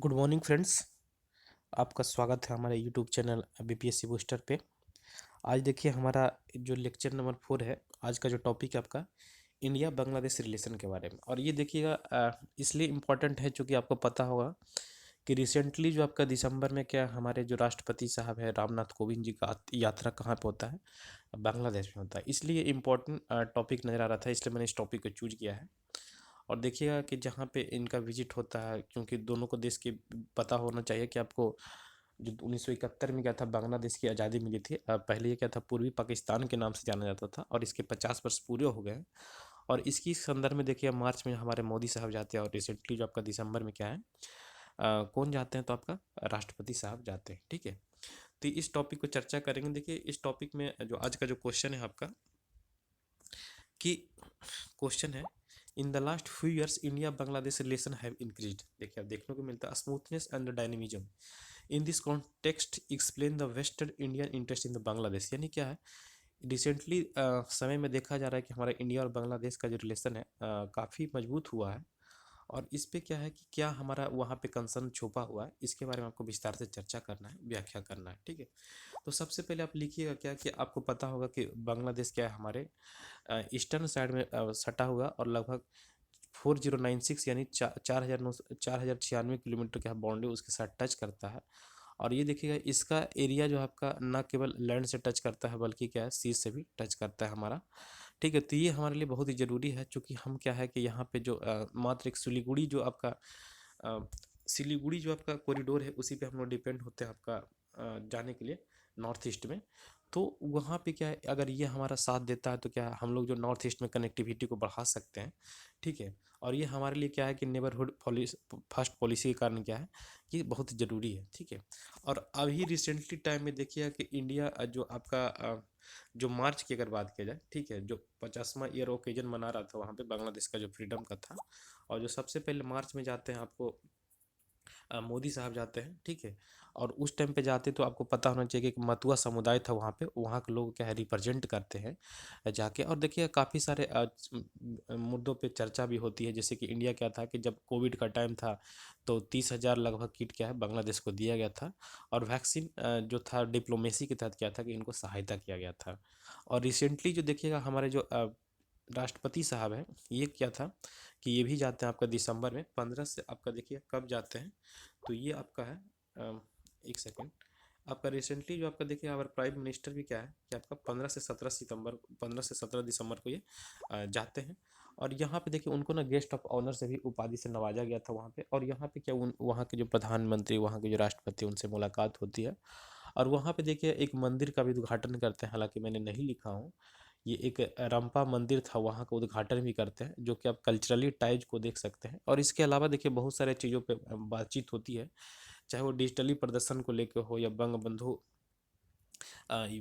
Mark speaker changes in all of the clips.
Speaker 1: Good morning friends. आपका स्वागत है हमारे यूट्यूब चैनल बीपीएससी बूस्टर पे। आज देखिए हमारा जो लेक्चर नंबर 4 है। आज का जो टॉपिक है आपका इंडिया बांग्लादेश रिलेशन के बारे में। और ये देखिएगा इसलिए इम्पोर्टेंट है क्योंकि आपको पता होगा कि रिसेंटली जो आपका दिसंबर में क्या हमारे जो राष्ट्रपति साहब है रामनाथ कोविंद जी का यात्रा कहाँ पे होता है, बांग्लादेश में होता है। इसलिए इम्पोर्टेंट टॉपिक नज़र आ रहा था, इसलिए मैंने इस टॉपिक को चूज किया है। और देखिएगा कि जहाँ पे इनका विजिट होता है, क्योंकि दोनों को देश की पता होना चाहिए कि आपको जो 1971 में क्या था बांग्लादेश की आज़ादी मिली थी। पहले ये क्या था पूर्वी पाकिस्तान के नाम से जाना जाता था और इसके 50 वर्ष पूरे हो गए हैं। और इसकी संदर्भ में देखिए मार्च में हमारे मोदी साहब जाते हैं और रिसेंटली जो आपका दिसंबर में क्या है कौन जाते हैं तो आपका राष्ट्रपति साहब जाते हैं। ठीक है, तो इस टॉपिक को चर्चा करेंगे। देखिए इस टॉपिक में जो आज का जो क्वेश्चन है आपका कि क्वेश्चन है in the last few years India Bangladesh relation have increased. देखिए अब देखने को मिलता है smoothness and dynamism in this context explain the western Indian interest in the Bangladesh. यानी क्या है, रिसेंटली समय में देखा जा रहा है कि हमारा इंडिया और बांग्लादेश का जो रिलेशन है काफ़ी मजबूत हुआ है। और इस पे क्या है कि क्या हमारा वहाँ पे कंसर्न छुपा हुआ है, इसके बारे में आपको विस्तार से चर्चा करना है, व्याख्या करना है। ठीक है, तो सबसे पहले आप लिखिएगा क्या कि आपको पता होगा कि बांग्लादेश क्या है हमारे ईस्टर्न साइड में सटा हुआ और लगभग 4096 यानी 4096 किलोमीटर का बाउंड्री उसके साथ टच करता है। और ये देखिएगा इसका एरिया जो आपका ना केवल लैंड से टच करता है बल्कि क्या है सी से भी टच करता है हमारा। ठीक है, तो ये हमारे लिए बहुत ही ज़रूरी है क्योंकि हम क्या है कि यहाँ पे जो मात्र एक सिलीगुड़ी जो आपका सिलीगुड़ी जो आपका कॉरिडोर है उसी पे हम लोग डिपेंड होते हैं आपका जाने के लिए नॉर्थ ईस्ट में। तो वहाँ पे क्या है अगर ये हमारा साथ देता है तो क्या है, हम लोग जो नॉर्थ ईस्ट में कनेक्टिविटी को बढ़ा सकते हैं। ठीक है, और ये हमारे लिए क्या है कि नेबरहुड फर्स्ट पॉलिसी के कारण क्या है कि बहुत ज़रूरी है। ठीक है, और अभी रिसेंटली टाइम में देखिए कि इंडिया जो आपका जो मार्च की अगर बात किया जाए, ठीक है, जो 50वां ईयर ओकेजन मना रहा था वहाँ पे बांग्लादेश का जो फ्रीडम का था। और जो सबसे पहले मार्च में जाते हैं आपको मोदी साहब जाते हैं। ठीक है, और उस टाइम पे जाते तो आपको पता होना चाहिए कि एक मतुआ समुदाय था वहाँ पे, वहाँ के लोग क्या है रिप्रेजेंट करते हैं जाके। और देखिए काफ़ी सारे मुद्दों पे चर्चा भी होती है, जैसे कि इंडिया क्या था कि जब कोविड का टाइम था तो 30,000 लगभग किट क्या है बांग्लादेश को दिया गया था। और वैक्सीन जो था डिप्लोमेसी के तहत क्या था कि इनको सहायता किया गया था। और रिसेंटली जो देखिएगा हमारे जो राष्ट्रपति साहब हैं ये क्या था कि ये भी जाते हैं आपका दिसंबर में 15 से आपका देखिए कब जाते हैं। तो ये आपका है एक सेकेंड, आपका रिसेंटली जो आपका देखिए हमारा प्राइम मिनिस्टर भी क्या है कि आपका 15 दिसंबर को ये जाते हैं। और यहाँ पे देखिए उनको ना गेस्ट ऑफ ऑनर से भी उपाधि से नवाजा गया था वहाँ पे। और यहाँ पे क्या वहाँ के जो प्रधानमंत्री वहाँ के जो राष्ट्रपति उनसे मुलाकात होती है। और वहाँ पे देखिए एक मंदिर का भी उद्घाटन करते हैं, हालांकि मैंने नहीं लिखा हूँ। ये एक रंपा मंदिर था, वहाँ का उद्घाटन भी करते हैं जो कि आप कल्चरली टाइज को देख सकते हैं। और इसके अलावा देखिए बहुत सारे चीज़ों पे बातचीत होती है, चाहे वो डिजिटली प्रदर्शन को लेकर हो या बंग बंधु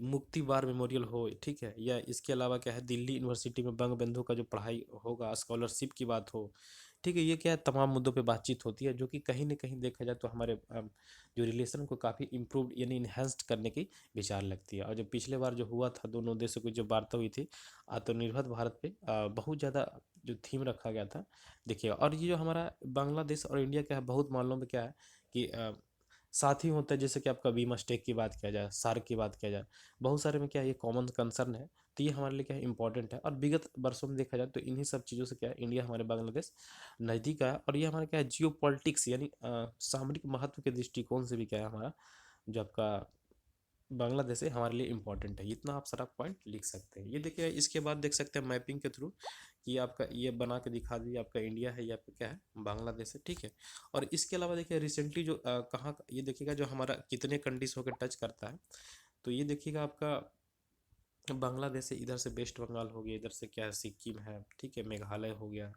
Speaker 1: मुक्ति बार मेमोरियल हो। ठीक है, या इसके अलावा क्या है दिल्ली यूनिवर्सिटी में बंग बंधु का जो पढ़ाई होगा, स्कॉलरशिप की बात हो। ठीक है, ये क्या है तमाम मुद्दों पे बातचीत होती है जो कि कहीं ना कहीं देखा जाए तो हमारे जो रिलेशन को काफ़ी इम्प्रूव यानी इन्हेंस्ड करने की विचार लगती है। और जो पिछले बार जो हुआ था दोनों देशों की जो वार्ता हुई थी आत्मनिर्भर भारत पे बहुत ज़्यादा जो थीम रखा गया था। देखिए और ये जो हमारा बांग्लादेश और इंडिया का है बहुत मामलों में क्या है कि साथ ही होता है, जैसे कि आपका बीमा स्टेक की बात किया जाए, सार्क की बात किया जाए, बहुत सारे में क्या है ये कॉमन कंसर्न है। तो ये हमारे लिए क्या है इंपॉर्टेंट है। और विगत वर्षों में देखा जाए तो इन्हीं सब चीज़ों से क्या है इंडिया हमारे बांग्लादेश नज़दीक आया। और ये हमारा क्या है जियो पॉलिटिक्स यानी सामरिक महत्व के दृष्टिकोण से भी क्या है हमारा जो आपका बांग्लादेश है हमारे लिए इंपॉर्टेंट है। इतना आप सारा पॉइंट लिख सकते हैं। ये देखिए इसके बाद देख सकते हैं मैपिंग के थ्रू कि आपका ये बना के दिखा दिया आपका इंडिया है या आपका क्या है बांग्लादेश है। ठीक है, और इसके अलावा देखिए रिसेंटली जो कहाँ ये देखिएगा जो हमारा कितने कंट्रीज होकर टच करता है। तो ये देखिएगा आपका बांग्लादेश से इधर से वेस्ट बंगाल हो गया, इधर से क्या है सिक्किम है, ठीक है, मेघालय हो गया,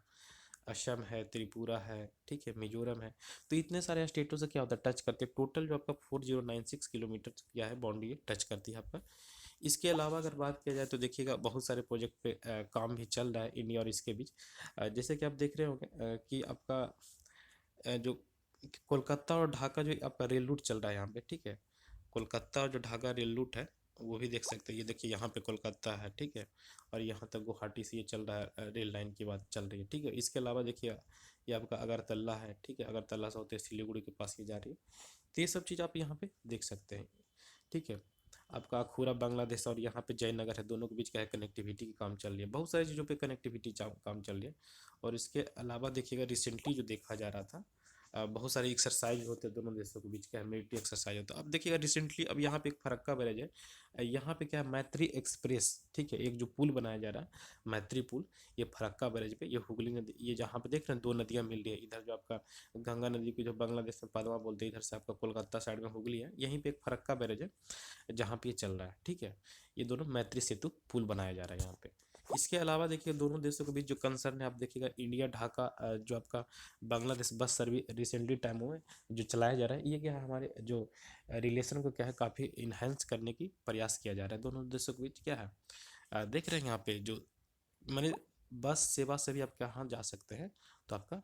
Speaker 1: असम है, त्रिपुरा है, ठीक है, मिजोरम है। तो इतने सारे स्टेटों से क्या होता है टच करते हैं। टोटल जो आपका 4096 किलोमीटर क्या है बाउंड्री टच करती है आपका। इसके अलावा अगर बात किया जाए तो देखिएगा बहुत सारे प्रोजेक्ट पे काम भी चल रहा है इंडिया और इसके बीच। जैसे कि आप देख रहे होंगे कि आपका जो कोलकाता और ढाका जो आपका रेल रूट चल रहा है यहाँ पे। ठीक है, कोलकाता और जो ढाका रेल रूट है वो भी देख सकते हैं। ये देखिए यहाँ पे कोलकाता है, ठीक है, और यहाँ तक गुवाहाटी से ये चल रहा है रेल लाइन की बात चल रही है। ठीक है, इसके अलावा देखिए ये आपका अगरतला है, ठीक है, अगरतला से होते हुए सिलीगुड़ी के पास ये जा रही है। तो ये सब चीज़ आप यहाँ पे देख सकते हैं, ठीक है। आपका अखूरा बांग्लादेश और यहाँ पे जयनगर है, दोनों के बीच क्या है, कनेक्टिविटी की काम चल रही है, बहुत सारी चीज़ों पे कनेक्टिविटी काम चल रही है। और इसके अलावा देखिएगा रिसेंटली जो देखा जा रहा था, बहुत सारे एक्सरसाइज होते हैं दोनों देशों के बीच, क्या है, मिलिट्री एक्सरसाइज होता है। अब देखिएगा रिसेंटली अब यहाँ पे एक फरक्का बैरेज है, यहाँ पे क्या है, मैत्री एक्सप्रेस, ठीक है, एक जो पुल बनाया जा रहा है मैत्री पुल, ये फरक्का बैरेज पे, ये हुगली नदी, ये जहाँ पे देख रहे हैं दो नदियाँ मिल रही है, इधर जो आपका गंगा नदी की जो बांग्लादेश में पदमा बोलते हैं, इधर से आपका कोलकाता साइड में हुगली है, यहीं पे एक फरक्का बैरेज है जहाँ पे ये चल रहा है, ठीक है। ये दोनों मैत्री सेतु पुल बनाया जा रहा है यहाँ पे। इसके अलावा देखिए दोनों देशों के बीच जो कंसर्न है, आप देखिएगा इंडिया ढाका जो आपका बांग्लादेश बस सर्विस रिसेंटली टाइमों में जो चलाया जा रहा है, ये क्या है, हमारे जो रिलेशन को क्या है काफ़ी इन्हेंस करने की प्रयास किया जा रहा है दोनों देशों के बीच, क्या है, देख रहे हैं यहाँ पे जो मैंने बस सेवा से भी आप कहाँ जा सकते हैं, तो आपका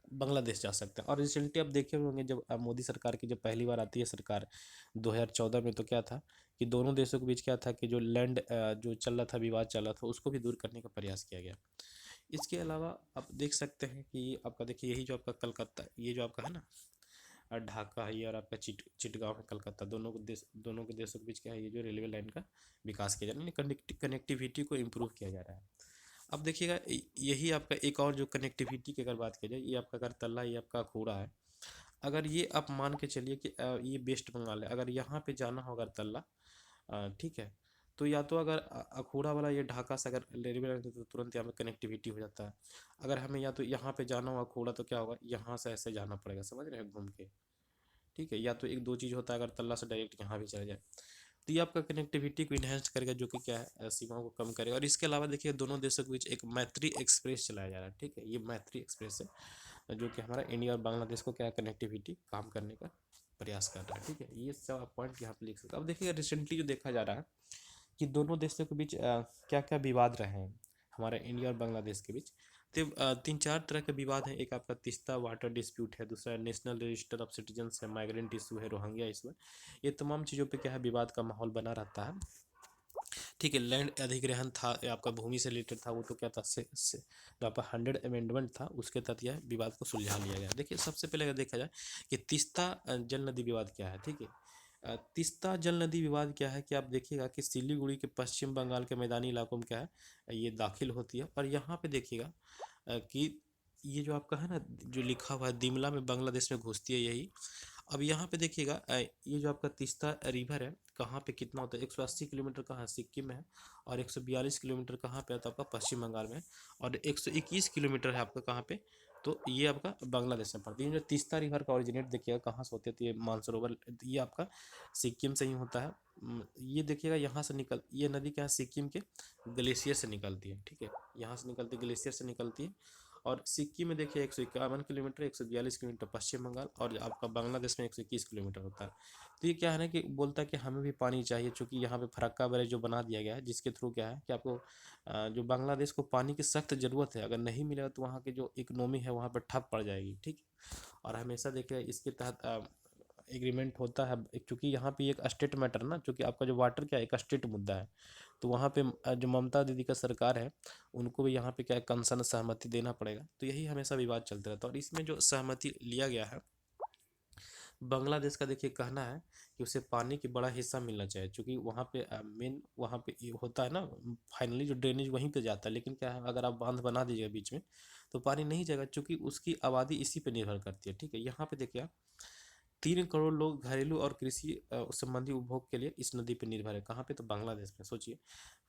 Speaker 1: बांग्लादेश जा सकते हैं। और रिसेंटली आप देखे होंगे जब मोदी सरकार की जब पहली बार आती है सरकार 2014 में, तो क्या था कि दोनों देशों के बीच क्या था कि जो लैंड जो चल रहा था, विवाद चल रहा था, उसको भी दूर करने का प्रयास किया गया। इसके अलावा आप देख सकते हैं कि आपका देखिए यही जो आपका कलकत्ता, ये जो आपका है ना ढाका है, और आपका चिटगांव है कलकत्ता, दोनों के देशों के बीच क्या है, ये जो रेलवे लाइन का विकास किया जा रहा है, कनेक्टिविटी को इम्प्रूव किया जा रहा है। अब देखिएगा यही आपका एक और जो कनेक्टिविटी की अगर बात की जाए, ये आपका अगरतला, ये आपका अखूरा है। अगर ये आप मान के चलिए कि ये वेस्ट बंगाल है, अगर यहाँ पे जाना हो अगरतला, ठीक है, तो या तो अगर अखूरा वाला ये ढाका से अगर रेलवे लाइन तो तुरंत यहाँ पे कनेक्टिविटी हो जाता है। अगर हमें या तो यहाँ पे जाना हो अखूरा, तो क्या होगा, यहाँ से ऐसे जाना पड़ेगा, समझ रहे हैं, घूम के, ठीक है। या तो एक दो चीज़ होता है, अगर तल्ला से डायरेक्ट यहाँ भी चला जाए, तो ये आपका कनेक्टिविटी को इन्हेंस करेगा, जो कि क्या है, सीमाओं को कम करेगा। और इसके अलावा देखिए दोनों देशों के बीच एक मैत्री एक्सप्रेस चलाया जा रहा है, ठीक है, ये मैत्री एक्सप्रेस है जो कि हमारा इंडिया और बांग्लादेश को क्या कनेक्टिविटी काम करने का प्रयास कर रहा है, ठीक है। ये सब आप पॉइंट यहाँ पे लिख सकते हैं। अब देखिए रिसेंटली जो देखा जा रहा है कि दोनों देशों के बीच क्या क्या विवाद रहे हैं हमारे इंडिया और बांग्लादेश के बीच। तो तीन चार तरह के विवाद हैं। एक आपका तीस्ता वाटर डिस्प्यूट है, दूसरा नेशनल रजिस्टर ऑफ सिटीजन्स है, माइग्रेंट इशू है, रोहिंग्या इशू है। ये तमाम चीज़ों पे क्या है, विवाद का माहौल बना रहता है, ठीक है। लैंड अधिग्रहण था, आपका भूमि से रिलेटेड था, वो तो क्या था, जो आपका 100 अमेंडमेंट था, उसके तहत यह विवाद को सुलझा लिया गया। देखिए सबसे पहले अगर देखा जाए कि तीस्ता जल नदी विवाद क्या है, ठीक है। तीस्ता जल नदी विवाद क्या है कि आप देखिएगा कि सिलीगुड़ी के पश्चिम बंगाल के मैदानी इलाकों में क्या है, ये दाखिल होती है। और यहाँ पे देखिएगा कि ये जो आपका है ना, जो लिखा हुआ है दिमला में बांग्लादेश में घुसती है यही। अब यहाँ पे देखिएगा ये जो आपका तीस्ता रिवर है, कहाँ पे कितना होता है, 180 किलोमीटर कहाँ सिक्किम में है, और 142 किलोमीटर कहाँ पे आता है, आपका पश्चिम बंगाल में, और 121 किलोमीटर है आपका कहाँ पे, तो ये आपका बांग्लादेश में पड़ता है। ये जो तीस्ता रिवर का ओरिजिनेट देखिएगा कहाँ से होती है, तो ये मानसरोवर, ये आपका सिक्किम से ही होता है। ये देखिएगा यहाँ से ये नदी क्या है, सिक्किम के ग्लेशियर से निकलती है, ठीक है, यहाँ से निकलती है, ग्लेशियर से निकलती है। और सिक्किम में देखिए 151 किलोमीटर, 142 किलोमीटर पश्चिम बंगाल, और आपका बांग्लादेश में 121 किलोमीटर होता है। तो ये क्या है ना कि बोलता है कि हमें भी पानी चाहिए, चूँकि यहाँ पे फरक्का बैरेज जो बना दिया गया है, जिसके थ्रू क्या है कि आपको जो बांग्लादेश को पानी की सख्त ज़रूरत है, अगर नहीं मिलेगा तो वहाँ की जो इकोनॉमी है वहाँ पर ठप पड़ जाएगी, ठीक। और हमेशा देखिए इसके तहत एग्रीमेंट होता है, क्योंकि यहाँ पे एक स्टेट मैटर ना, क्योंकि आपका जो वाटर क्या है एक स्टेट मुद्दा है। तो वहाँ पे जो ममता दीदी का सरकार है, उनको भी यहाँ पे क्या है, कंसर्न सहमति देना पड़ेगा। तो यही हमेशा विवाद चलता रहता है। और इसमें जो सहमति लिया गया है, बांग्लादेश का देखिए कहना है कि उसे पानी की बड़ा हिस्सा मिलना चाहिए, क्योंकि वहाँ पे मेन वहाँ पे ये होता है ना, फाइनली जो ड्रेनेज वहीं पे जाता है। लेकिन क्या है, अगर आप बांध बना दीजिएगा बीच में, तो पानी नहीं जाएगा, क्योंकि उसकी आबादी इसी पे निर्भर करती है, ठीक है। यहाँ पे देखिए 3 करोड़ लोग घरेलू और कृषि संबंधी उपभोग के लिए इस नदी पर निर्भर है। कहाँ पे, तो बांग्लादेश में। सोचिए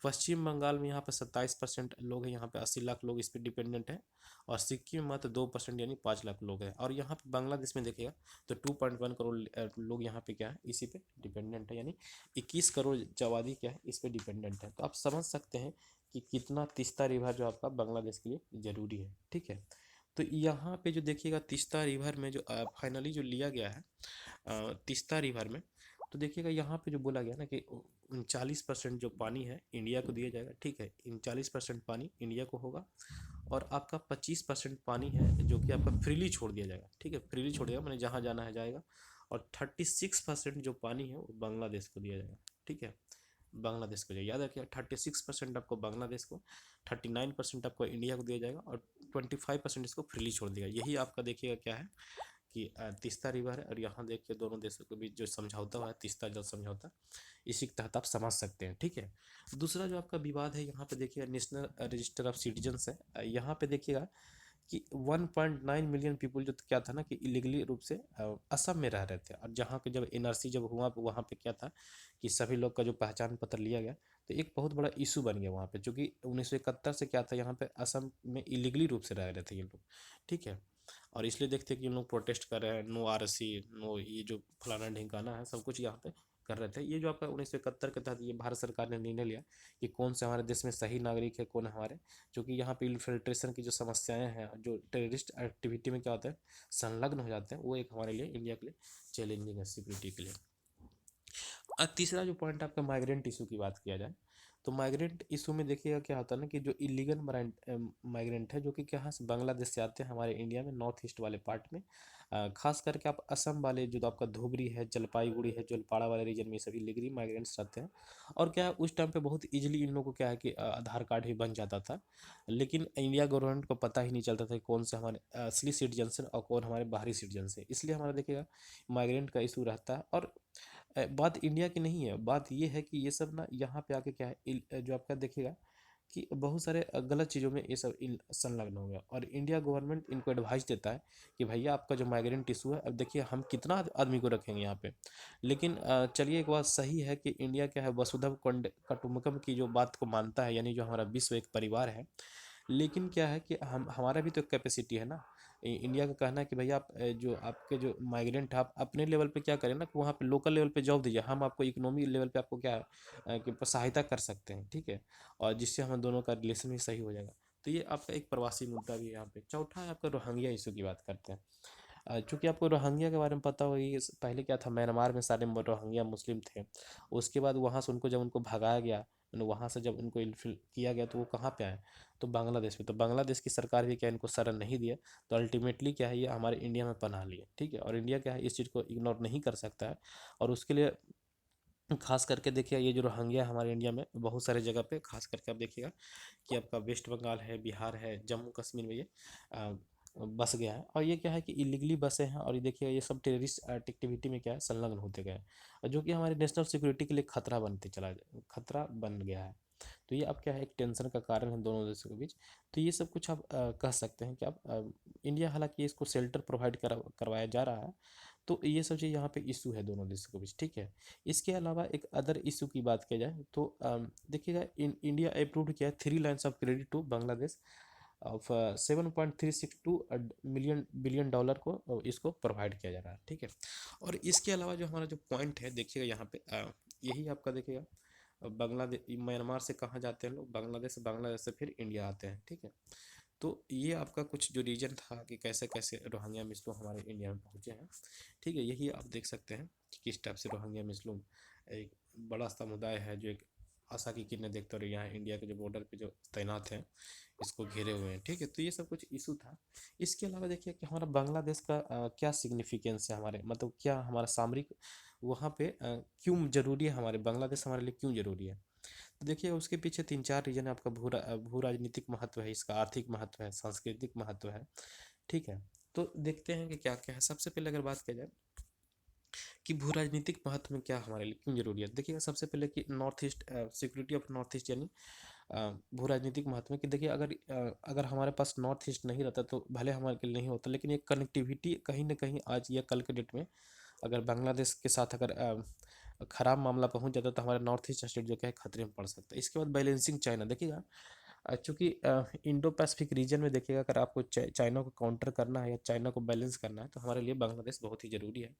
Speaker 1: पश्चिम बंगाल में यहाँ पे 27% लोग हैं, यहाँ पे 80 लाख लोग इस पर डिपेंडेंट हैं, और सिक्किम में मात्र 2% यानी 5 लाख लोग हैं। और यहाँ पे बांग्लादेश में देखिएगा तो 2.1 करोड़ लोग यहाँ पे क्या है, इसी पे डिपेंडेंट है, यानी 21 करोड़ आबादी क्या है, इस पे डिपेंडेंट है। तो आप समझ सकते हैं कि कितना तीस्ता रिवर जो आपका बांग्लादेश के लिए ज़रूरी है, ठीक है। तो यहाँ पे जो देखिएगा तीस्ता रिवर में जो फाइनली जो लिया गया है तीस्ता रिवर में, तो देखिएगा यहाँ पे जो बोला गया ना कि 39% जो पानी है इंडिया को दिया जाएगा, ठीक है। 39% पानी इंडिया को होगा, और आपका 25% पानी है जो कि आपका फ्रीली छोड़ दिया जाएगा, ठीक है, फ्रीली छोड़ दिया मैंने जहाँ जाना है जाएगा। और 36% जो पानी है वो बांग्लादेश को दिया जाएगा, ठीक है। बांग्लादेश को जाएगा। याद रखिए 36% आपको बांग्लादेश को, 39% आपको इंडिया को दिया जाएगा और 25% इसको फ्रीली छोड़ दिया। यही आपका देखिएगा क्या है कि तीस्ता रिवर है, और यहाँ देखिए दोनों देशों के बीच जो समझौता हुआ है तीस्ता जल समझौता, इसी के तहत आप समझ सकते हैं। ठीक है, दूसरा जो आपका विवाद है यहाँ पे देखिएगा नेशनल रजिस्टर ऑफ सिटीजन्स है। यहाँ पे देखिएगा कि 1.9 मिलियन पीपल जो क्या था ना कि इलीगली रूप से असम में रह रहे थे, और जहाँ के जब एनआरसी जब हुआ वहाँ पे क्या था कि सभी लोग का जो पहचान पत्र लिया गया, तो एक बहुत बड़ा इशू बन गया वहाँ पे, क्योंकि 1971 से क्या था यहाँ पे असम में इलीगली रूप से रह रहे थे ये लोग। ठीक है, और इसलिए देखते हैं कि ये लोग प्रोटेस्ट कर रहे हैं, नो आरसी, नो ये जो फलाना ढिंकाना है सब कुछ यहाँ पे कर रहे थे। ये जो आपका 1971 के तहत ये भारत सरकार ने निर्णय लिया कि कौन से हमारे देश में सही नागरिक है, कौन हमारे, क्योंकि यहाँ पे इन्फिल्ट्रेशन की जो समस्याएं हैं, जो टेररिस्ट एक्टिविटी में क्या होता है संलग्न हो जाते हैं, वो एक हमारे लिए इंडिया के लिए चैलेंजिंग है सिक्योरिटी के लिए। और तीसरा जो पॉइंट आपका माइग्रेंट इशू की बात किया जाए, तो माइग्रेंट इशू में देखिएगा क्या होता है ना कि जो इलीगल माइग्रेंट है जो कि कहाँ से बांग्लादेश से आते हैं हमारे इंडिया में नॉर्थ ईस्ट वाले पार्ट में, खास करके आप असम वाले जो आपका धुबरी है, जलपाईगुड़ी है, जलपाड़ा वाले रीजन में सभी इलीगली माइग्रेंट्स रहते हैं। और क्या है उस टाइम पे बहुत इजीली इन लोगों को क्या है कि आधार कार्ड भी बन जाता था, लेकिन इंडिया गवर्नमेंट को पता ही नहीं चलता था कि कौन से हमारे असली सिटीजन है और कौन हमारे बाहरी सिटीजन है, इसलिए हमारा देखिएगा माइग्रेंट का इशू रहता है। और बात इंडिया की नहीं है, बात ये है कि ये सब ना यहाँ पे आके क्या है जो आपका देखिएगा कि बहुत सारे गलत चीज़ों में ये सब संलग्न हो गया, और इंडिया गवर्नमेंट इनको एडवाइस देता है कि भैया आपका जो माइग्रेंट इशू है, अब देखिए हम कितना आदमी को रखेंगे यहाँ पे। लेकिन चलिए एक बात सही है कि इंडिया क्या है वसुधैव कुटुंबकम की जो बात को मानता है, यानी जो हमारा विश्व एक परिवार है। लेकिन क्या है कि हम हमारा भी तो कैपेसिटी है ना। इंडिया का कहना है कि भैया आप जो आपके जो माइग्रेंट है आप अपने लेवल पे क्या करें ना कि वहाँ पे लोकल लेवल पे जॉब दीजिए, हम आपको इकोनॉमिक लेवल पे आपको क्या है कि सहायता कर सकते हैं। ठीक है, और जिससे हम दोनों का रिलेशन भी सही हो जाएगा। तो ये आपका एक प्रवासी मुद्दा भी है यहाँ पे। चौथा है आपका रोहिंग्या इशू की बात करते हैं। चूंकि आपको रोहिंग्या के बारे में पता होगी, पहले क्या था म्यांमार में सारे रोहिंग्या मुस्लिम थे, उसके बाद वहाँ से उनको जब उनको भगाया गया, वहाँ से जब उनको इन्फिल किया गया तो वो कहाँ पे आए, तो बांग्लादेश में। तो बांग्लादेश की सरकार भी क्या इनको शरण नहीं दिया, तो अल्टीमेटली क्या है ये हमारे इंडिया में पनाह लिए। ठीक है, और इंडिया क्या है इस चीज़ को इग्नोर नहीं कर सकता है, और उसके लिए खास करके देखिए ये जो रोहिंग्या हमारे इंडिया में बहुत सारे जगह पे, खास करके आप देखिएगा कि आपका वेस्ट बंगाल है, बिहार है, जम्मू कश्मीर में ये अ, बस गया है, और ये क्या है कि इलीगली बसे हैं, और ये देखिए ये सब टेररिस्ट एक्टिविटी में क्या है संलग्न होते गए हैं, जो कि हमारे नेशनल सिक्योरिटी के लिए खतरा बन गया है। तो ये अब क्या है एक टेंशन का कारण है दोनों देशों के बीच। तो ये सब कुछ आप कह सकते हैं कि आप इंडिया हालांकि इसको शेल्टर प्रोवाइड करवाया जा रहा है, तो ये सब चीज़ यहाँ पे इशू है दोनों देशों के बीच। ठीक है, इसके अलावा एक अदर इशू की बात किया जाए तो देखिएगा इंडिया अप्रूव्ड किया है 3 lines of credit to Bangladesh of 7.362 million billion dollar को इसको प्रोवाइड किया जा रहा है। ठीक है, और इसके अलावा जो हमारा जो पॉइंट है देखिएगा यहाँ पे यही आपका देखिएगा बांग्लादेश म्यांमार से कहाँ जाते हैं लोग, बांग्लादेश, बांग्लादेश से फिर इंडिया आते हैं। ठीक है, तो ये आपका कुछ जो रीजन था कि कैसे कैसे रोहिंग्या मिस्लो हमारे इंडिया में पहुँचे हैं। ठीक है, यही आप देख सकते हैं कि किस टाइप से रोहिंग्या मिस्लो एक बड़ा समुदाय है जो एक आशा की किरणें देखते, और यहाँ इंडिया के जो बॉर्डर पे जो तैनात हैं इसको घेरे हुए हैं। ठीक है, तो ये सब कुछ इशू था। इसके अलावा देखिए कि हमारा बांग्लादेश का क्या सिग्निफिकेंस है, हमारे मतलब क्या हमारा सामरिक वहाँ पे क्यों ज़रूरी है, हमारे बांग्लादेश हमारे लिए क्यों ज़रूरी है। तो देखिए उसके पीछे 3-4 रीजन है। आपका भू राजनीतिक महत्व है, इसका आर्थिक महत्व है, सांस्कृतिक महत्व है। ठीक है, तो देखते हैं कि क्या क्या है। सबसे पहले अगर बात किया जाए कि भू राजनीतिक महत्व में क्या हमारे लिए क्यों जरूरी है, देखिएगा सबसे पहले कि north east security of north east, यानी भू राजनीतिक महत्व में कि देखिए अगर हमारे पास नॉर्थ ईस्ट नहीं रहता तो भले हमारे के लिए नहीं होता, लेकिन ये कनेक्टिविटी कहीं ना कहीं आज या कल के डेट में अगर बांग्लादेश के साथ अगर खराब मामला पहुंच जाता तो हमारा नॉर्थ ईस्ट स्टेट जो क्या है खतरे में पड़ सकता है। इसके बाद बैलेंसिंग चाइना, देखिएगा चूँकि इंडो पैसिफिक रीजन में देखिएगा अगर आपको चाइना को काउंटर करना है या चाइना को बैलेंस करना है तो हमारे लिए बांग्लादेश बहुत ही ज़रूरी है।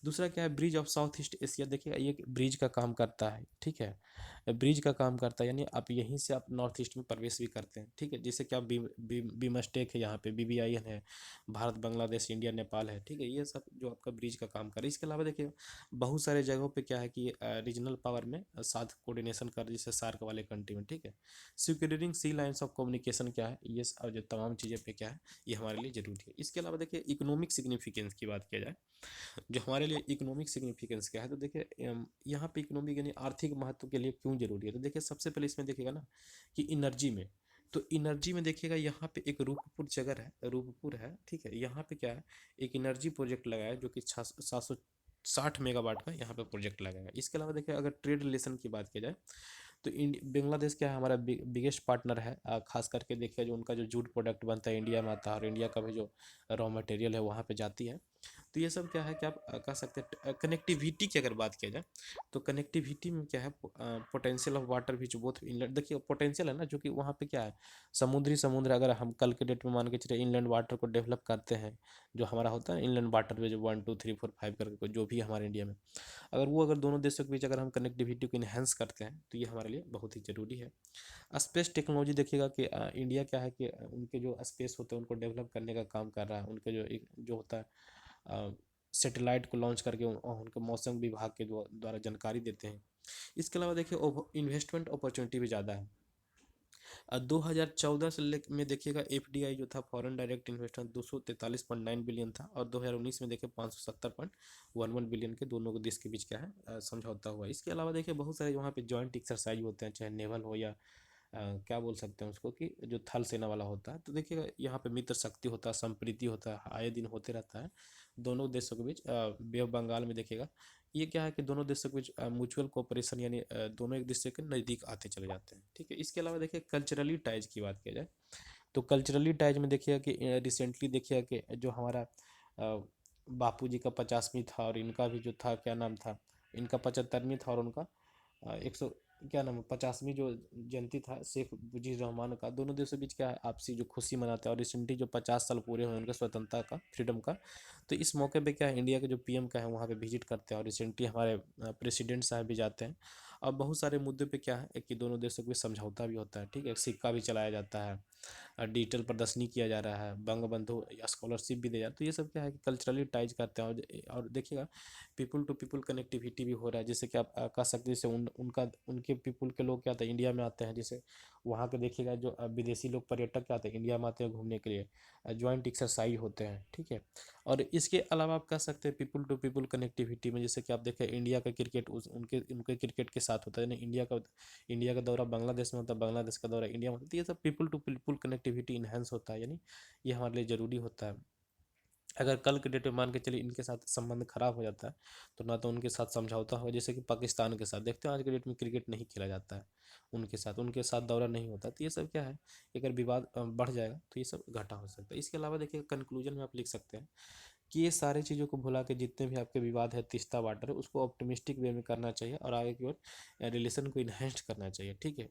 Speaker 1: दूसरा क्या है bridge of south east Asia, देखिएगा ये ब्रिज का काम करता है। ठीक है, ब्रिज का काम करता है, यानी आप यहीं से आप नॉर्थ ईस्ट में प्रवेश भी करते हैं। ठीक है, जैसे क्या बीमस्टेक है, यहाँ पे BBIN है, भारत बांग्लादेश इंडिया नेपाल है। ठीक है, ये सब जो आपका ब्रिज का काम कर रहा है। इसके अलावा देखिए बहुत सारे जगहों पे क्या है कि रीजनल पावर में साथ कोऑर्डिनेशन कर जैसे सार्क वाले कंट्री में। ठीक है, securing sea lines of communication क्या है, ये जो तमाम चीज़ें पे क्या है ये हमारे लिए ज़रूरी है। इसके अलावा देखिए इकोनॉमिक सिग्निफिकेंस की बात किया जाए जो हमारे लिए लिए इकोनॉमिक सिग्निफिकेंस क्या है, तो देखिए यहाँ पे इकोनॉमिक यानी आर्थिक महत्व के लिए क्यों जरूरी है, तो देखिए सबसे पहले इसमें देखिएगा ना कि एनर्जी में, तो एनर्जी में देखिएगा यहाँ पे एक रूपपुर जगह है, रूपपुर है, ठीक है। यहाँ पे क्या है, एक एनर्जी प्रोजेक्ट लगाया है जो कि 760 मेगावाट का यहाँ पे प्रोजेक्ट लगाया है। इसके अलावा देखिए अगर ट्रेड रिलेशन की बात की जाए तो बांग्लादेश क्या है, हमारा बिगेस्ट पार्टनर है। खास करके देखिए जो उनका जो जूट प्रोडक्ट बनता है इंडिया में आता है, और इंडिया का भी जो रॉ मटेरियल है वहाँ पे जाती है। तो ये सब क्या है कि आप कह सकते हैं कनेक्टिविटी की अगर बात किया जाए तो कनेक्टिविटी में क्या है, पोटेंशियल ऑफ वाटर भी जो बहुत इनलैंड, देखिए पोटेंशियल है ना, जो कि वहाँ पे क्या है समुद्र, अगर हम कल के डेट में मान के चले इनलैंड वाटर को डेवलप करते हैं, जो हमारा होता है इनलैंड वाटर में जो 1 2 3 4 5 करके जो भी हमारे इंडिया में, अगर दोनों देशों के बीच अगर हम कनेक्टिविटी को इन्हेंस करते हैं तो ये हमारे लिए बहुत ही ज़रूरी है। स्पेस टेक्नोलॉजी देखिएगा कि इंडिया क्या है कि उनके जो स्पेस होते हैं उनको डेवलप करने का काम कर रहा है। उनके जो एक जो होता है सैटेलाइट को लॉन्च करके उनके मौसम विभाग के द्वारा जानकारी देते हैं। इसके अलावा देखिए इन्वेस्टमेंट अपॉर्चुनिटी भी ज़्यादा है। 2014 में देखिएगा एफडीआई जो था, फॉरेन डायरेक्ट इन्वेस्टमेंट 243.9 बिलियन था, और 2019 में देखिए 570.11 बिलियन के दोनों देश के बीच क्या है समझौता हुआ। इसके अलावा देखिए बहुत सारे वहाँ पे जॉइंट एक्सरसाइज होते हैं, चाहे नेवल हो या क्या बोल सकते हैं उसको कि जो थल सेना वाला होता है। तो देखिएगा यहाँ पे मित्र शक्ति होता है, संप्रीति होता है, आए दिन होते रहता है दोनों देशों के बीच। बे ऑफ बंगाल में देखिएगा ये क्या है कि दोनों देशों के बीच म्यूचुअल कोऑपरेशन, यानी दोनों एक दूसरे के नज़दीक आते चले जाते हैं, ठीक है। इसके अलावा देखिए कल्चरली टाइज की बात किया जाए तो कल्चरली टाइज में देखिएगा कि रिसेंटली देखिएगा कि जो हमारा बापू जी का 50वीं था, और इनका भी जो था क्या नाम था, इनका 75वीं था, और उनका 100 क्या नाम है 50वीं जो जयंती था शेख मुजीब रहमान का। दोनों देशों के बीच क्या है आपसी जो खुशी मनाते हैं, और रिसेंटली जो 50 साल पूरे हुए उनके स्वतंत्रता का, फ्रीडम का, तो इस मौके पे क्या है इंडिया के जो पीएम का है वहाँ पे विजिट करते हैं, और रिसेंटली हमारे प्रेसिडेंट साहब भी जाते हैं। और बहुत सारे मुद्दे पे क्या है कि दोनों देशों के बीच समझौता भी होता है, ठीक है। सिक्का भी चलाया जाता है, डिजिटल प्रदर्शनी किया जा रहा है, बंग बंधु स्कॉलरशिप भी दी जाती है। तो ये सब क्या है कि कल्चरली टाइज करते हैं। और देखिएगा पीपुल टू पीपुल कनेक्टिविटी भी हो रहा है, जैसे कि आप कह सकते हैं जैसे उनके पीपुल के लोग क्या आते हैं इंडिया में आते हैं, जैसे वहाँ के देखिएगा जो विदेशी लोग पर्यटक क्या आते हैं इंडिया में आते हैं घूमने के लिए, ज्वाइंट एक्सरसाइज होते हैं, ठीक है। और इसके अलावा आप कह सकते हैं पीपुल टू पीपुल कनेक्टिविटी में, जैसे कि आप देखें इंडिया का क्रिकेट उनके उनके क्रिकेट के साथ होता है, यानी इंडिया का दौरा बांग्लादेश में होता है, बांग्लादेश का दौरा इंडिया में होता है। तो ये सब people to people connectivity enhance होता है, यानी ये हमारे लिए ज़रूरी होता है। अगर कल के डेट में मान के चलिए इनके साथ संबंध खराब हो जाता है तो ना तो उनके साथ समझौता हो, जैसे कि पाकिस्तान के साथ देखते हैं आज के डेट में क्रिकेट नहीं खेला जाता है, उनके साथ दौरा नहीं होता। तो ये सब क्या है अगर विवाद बढ़ जाएगा तो ये सब घाटा हो सकता है। इसके अलावा देखिए कंक्लूजन में आप लिख सकते हैं कि ये सारी चीज़ों को भुला के जितने भी आपके विवाद है तीस्ता वाटर है उसको ऑप्टिमिस्टिक वे में करना चाहिए, और आगे की ओर रिलेशन को इन्हेंस करना चाहिए, ठीक है।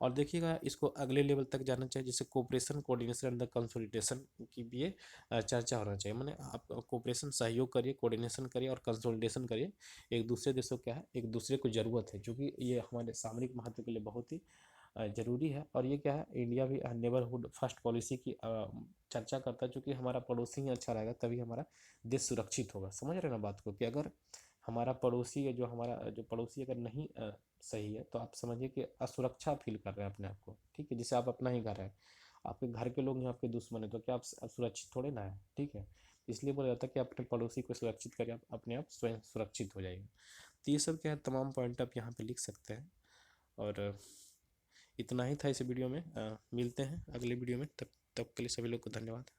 Speaker 1: और देखिएगा इसको अगले लेवल तक जाना चाहिए, जैसे cooperation coordination and the consolidation की भी ये चर्चा होना चाहिए। मैंने आप कोऑपरेशन सहयोग करिए, कोऑर्डिनेशन करिए और कंसोलिडेशन करिए। एक दूसरे देशों क्या है एक दूसरे को ज़रूरत है, क्योंकि ये हमारे सामरिक महत्व के लिए बहुत ही ज़रूरी है। और ये क्या है इंडिया भी नेबरहुड फर्स्ट पॉलिसी की चर्चा करता है, क्योंकि हमारा पड़ोसी ही अच्छा रहेगा तभी हमारा देश सुरक्षित होगा। समझ रहे हैं ना बात को, कि अगर हमारा पड़ोसी है जो पड़ोसी अगर नहीं सही है तो आप समझिए कि असुरक्षा फील कर रहे हैं अपने आप को, ठीक है। जैसे आप अपना ही घर है, आपके घर के लोग ही आपके दुश्मन है, तो क्या आप सुरक्षित थोड़े ना है, ठीक है। इसलिए बोला जाता है कि अपने पड़ोसी को सुरक्षित करिए, आप अपने आप स्वयं सुरक्षित हो जाएंगे। तो ये सब क्या है तमाम पॉइंट आप यहाँ पे लिख सकते हैं। और इतना ही था इस वीडियो में, मिलते हैं अगले वीडियो में, तब तब के लिए सभी लोग को धन्यवाद।